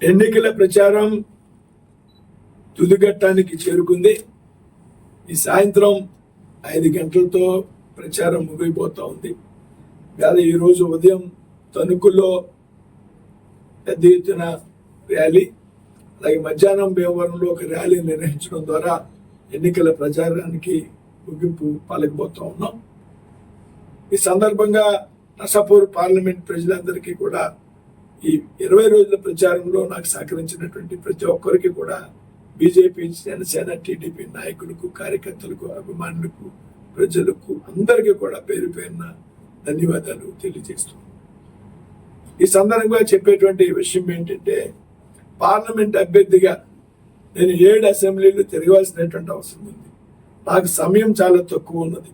ఎన్నికల ప్రచారం తుదిఘట్టానికి చేరుకుంది. ఈ సాయంత్రం 5 గంటలతో ప్రచారం ముగిపోతా ఉంది. కానీ ఈరోజు ఉదయం తణుకులో పెద్ద ఎత్తున ర్యాలీ, అలాగే మధ్యాహ్నం భీమవరంలో ఒక ర్యాలీ నిర్వహించడం ద్వారా ఎన్నికల ప్రచారానికి ముగింపు పలకబోతా ఉన్నాం. ఈ సందర్భంగా నర్సాపూర్ పార్లమెంట్ ప్రజలందరికీ కూడా ఈ 20 రోజుల ప్రచారంలో నాకు సహకరించినటువంటి ప్రతి ఒక్కరికి కూడా బీజేపీ, జనసేన, టీడీపీ నాయకులకు, కార్యకర్తలకు, అభిమానులకు, ప్రజలకు అందరికీ కూడా పేరు పేరున ధన్యవాదాలు తెలియజేస్తున్నాను. ఈ సందర్భంగా చెప్పేటువంటి విషయం ఏంటంటే, పార్లమెంట్ అభ్యర్థిగా నేను 7 అసెంబ్లీలు తిరగాల్సినటువంటి అవసరం ఉంది. నాకు సమయం చాలా తక్కువ ఉన్నది.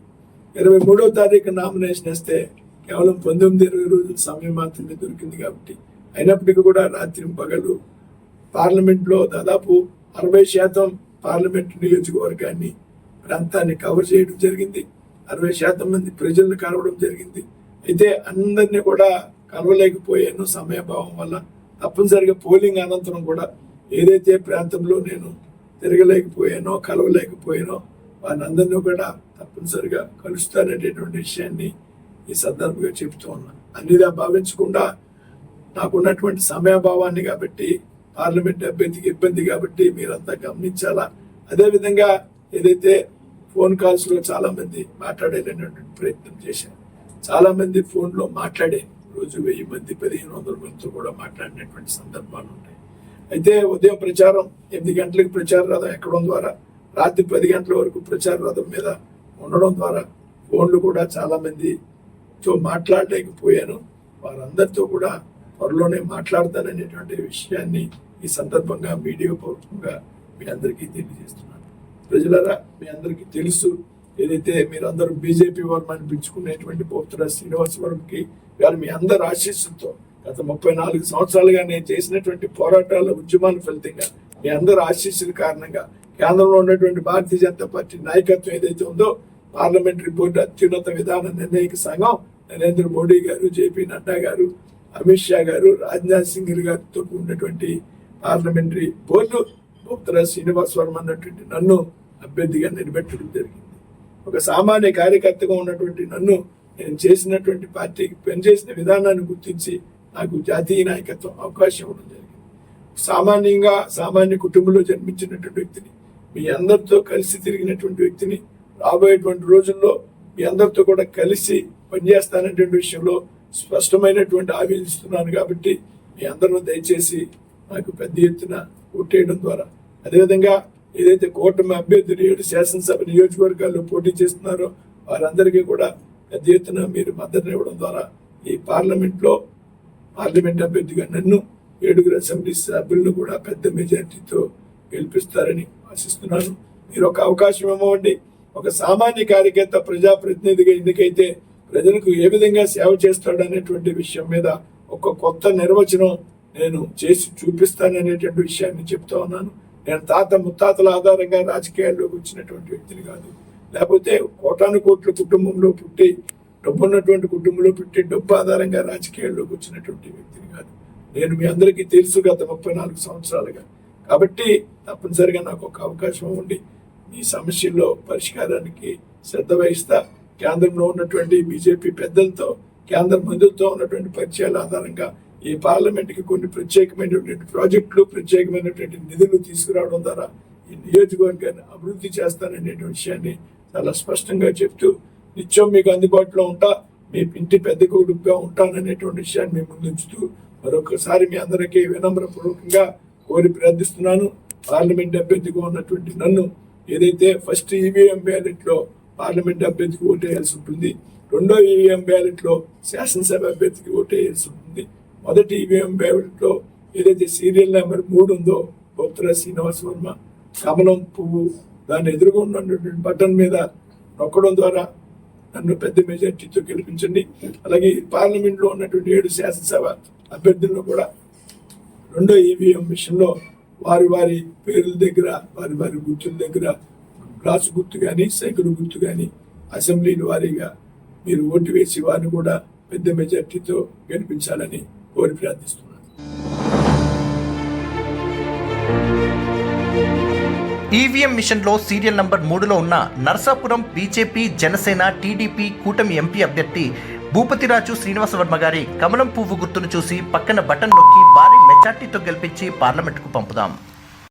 23వ తారీఖు నామినేషన్ వేస్తే కేవలం 19-20 రోజుల సమయం మాత్రమే దొరికింది. కాబట్టి అయినప్పటికీ కూడా రాత్రి పగలు పార్లమెంట్లో దాదాపు 60% పార్లమెంట్ నియోజకవర్గాన్ని, ప్రాంతాన్ని కవర్ చేయడం జరిగింది. 60% మంది ప్రజలను కలవడం జరిగింది. అయితే అందరినీ కూడా కలవలేకపోయాను సమయభావం వల్ల. తప్పనిసరిగా పోలింగ్ అనంతరం కూడా ఏదైతే ప్రాంతంలో నేను తిరగలేకపోయానో, కలవలేకపోయానో వారిని అందరినీ కూడా తప్పనిసరిగా కలుస్తాననేటువంటి విషయాన్ని ఈ సందర్భంగా చెబుతూ ఉన్నాను. అన్నిదా భావించకుండా నాకున్నటువంటి సమయభావాన్ని కాబట్టి, పార్లమెంట్ అభ్యర్థికి ఇబ్బంది కాబట్టి మీరంతా గమనించాలా. అదేవిధంగా ఏదైతే ఫోన్ కాల్స్ లో చాలా మంది మాట్లాడేటటువంటి ప్రయత్నం చేశారు. చాలా మంది ఫోన్లో మాట్లాడే రోజు 1000 మంది, 1500 మందితో కూడా మాట్లాడినటువంటి సందర్భాలు ఉంటాయి. అయితే ఉదయం ప్రచారం 8 గంటలకు ప్రచార రథం ఎక్కడం ద్వారా రాత్రి 10 గంటల వరకు ప్రచార రథం మీద ఉండడం ద్వారా ఫోన్లు కూడా చాలా మందితో మాట్లాడలేకపోయాను. వారందరితో కూడా త్వరలోనే మాట్లాడతాననేటువంటి విషయాన్ని ఈ సందర్భంగా మీడియా పూర్వకంగా మీ అందరికీ తెలియజేస్తున్నాను. ప్రజలరా, మీ అందరికీ తెలుసు, ఏదైతే మీరందరూ బీజేపీ వర్మ అనిపించుకునేటువంటి పోతురా శ్రీనివాసవరంకి గారు మీ అందరి ఆశీస్సులతో గత 34 సంవత్సరాలుగా నేను చేసినటువంటి పోరాటాల ఉద్యమాల ఫలితంగా మీ అందరి ఆశీస్సుల కారణంగా కేంద్రంలో ఉన్నటువంటి భారతీయ జనతా పార్టీ నాయకత్వం ఏదైతే ఉందో, పార్లమెంటరీ బోర్డు అత్యున్నత విధాన నిర్ణయక సంఘం, నరేంద్ర మోడీ గారు, జేపీ నడ్డా గారు, అమిత్ షా గారు, రాజ్నాథ్ సింగ్ గారితో ఉన్నటువంటి పార్లమెంటరీ బోర్డు పోతురా శ్రీనివాస్ వర్మ అన్నటువంటి నన్ను అభ్యర్థిగా నిలబెట్టడం జరిగింది. ఒక సామాన్య కార్యకర్తగా ఉన్నటువంటి నన్ను నేను చేసినటువంటి పార్టీకి పనిచేసిన విధానాన్ని గుర్తించి నాకు జాతీయ నాయకత్వం అవకాశం ఇవ్వడం జరిగింది. సామాన్య కుటుంబంలో జన్మించినటువంటి వ్యక్తిని, మీ అందరితో కలిసి తిరిగినటువంటి వ్యక్తిని, రాబోయేటువంటి రోజుల్లో మీ అందరితో కూడా కలిసి పనిచేస్తానటువంటి విషయంలో స్పష్టమైనటువంటి హామీలు ఇస్తున్నాను. కాబట్టి మీ అందరూ దయచేసి నాకు పెద్ద ఎత్తున ఓటేయడం ద్వారా, అదేవిధంగా ఏదైతే కూటమి అభ్యర్థులు 7 శాసనసభ నియోజకవర్గాల్లో పోటీ చేస్తున్నారో వారందరికీ కూడా పెద్ద ఎత్తున మీరు మద్దతు ఇవ్వడం ద్వారా ఈ పార్లమెంట్ అభ్యర్థిగా నన్ను 7 అసెంబ్లీ సభ్యులను కూడా పెద్ద మెజార్టీతో గెలిపిస్తారని ఆశిస్తున్నాను. మీరు ఒక అవకాశం ఇవ్వండి. ఒక సామాన్య కార్యకర్త ప్రజాప్రతినిధిగా ఎన్నికైతే ప్రజలకు ఏ విధంగా సేవ చేస్తాడు అనేటువంటి విషయం మీద ఒక కొత్త నిర్వచనం నేను చేసి చూపిస్తాననేటువంటి విషయాన్ని చెప్తా ఉన్నాను. నేను ముత్తాతల ఆధారంగా రాజకీయాల్లోకి వచ్చినటువంటి వ్యక్తిని కాదు, లేకపోతే కోటాను కోట్ల కుటుంబంలో పుట్టి, డబ్బున్నటువంటి కుటుంబంలో పుట్టి డబ్బు ఆధారంగా రాజకీయాల్లోకి వచ్చినటువంటి వ్యక్తిని కాదు. నేను మీ అందరికీ తెలుసు గత 34 సంవత్సరాలుగా. కాబట్టి తప్పనిసరిగా నాకు ఒక అవకాశం ఉండి ఈ సమస్యల్లో పరిష్కారానికి శ్రద్ధ వహిస్తా. కేంద్రంలో ఉన్నటువంటి బీజేపీ పెద్దలతో, కేంద్ర మంత్రులతో ఉన్నటువంటి పరిచయాల ఆధారంగా ఈ పార్లమెంట్కి కొన్ని ప్రత్యేకమైనటువంటి ప్రాజెక్టులు, ప్రత్యేకమైనటువంటి నిధులు తీసుకురావడం ద్వారా ఈ నియోజకవర్గాన్ని అభివృద్ధి చేస్తాననేటువంటి విషయాన్ని చాలా స్పష్టంగా చెప్తూ, నిత్యం మీకు అందుబాటులో ఉంటా, మీ ఇంటి పెద్ద కొడుకుగా ఉంటాననేటువంటి విషయాన్ని మేము ముందుంచుతూ మరొకసారి మీ అందరికీ వినమ్రపూర్వకంగా కోరి ప్రార్థిస్తున్నాను. పార్లమెంట్ అభ్యర్థిగా ఉన్నటువంటి నన్ను ఏదైతే ఫస్ట్ ఈవీఎం బ్యాలెట్లో పార్లమెంట్ అభ్యర్థికి ఓటేయాల్సి ఉంటుంది, రెండో ఈవీఎం బ్యాలెట్లో శాసనసభ అభ్యర్థికి ఓటేయాల్సి ఉంటుంది, మొదటి ఈవీఎం బ్యాలెట్లో ఏదైతే సీరియల్ నెంబర్ 3 ఉందో పోతురా శ్రీనివాస్ వర్మ కమలం పువ్వు దాన్ని ఎదురుగా ఉన్నటువంటి బటన్ మీద నొక్కడం ద్వారా నన్ను పెద్ద మెజార్టీతో గెలిపించండి. అలాగే పార్లమెంట్లో ఉన్నటువంటి 7 శాసనసభ అభ్యర్థులను కూడా రెండో ఈవీఎం విషయంలో వారి పేర్ల దగ్గర, వారి గుర్తుల దగ్గర గ్లాసు గుర్తు కానీ, సైకిల్ గుర్తు కానీ అసెంబ్లీల వారీగా మీరు ఓటు వేసి వారిని కూడా పెద్ద మెజార్టీతో గెలిపించాలని కోరి ప్రార్థిస్తున్నాను. ఈవీఎం మిషన్లో సీరియల్ నంబర్ 3లో ఉన్న నర్సాపురం బీజేపీ, జనసేన, టీడీపీ కూటమి ఎంపీ అభ్యర్థి భూపతిరాజు శ్రీనివాసవర్మ గారి కమలం పువ్వు గుర్తును చూసి పక్కన బటన్ నొక్కి భారీ మెజార్టీతో గెలిపించి పార్లమెంటుకు పంపుదాం.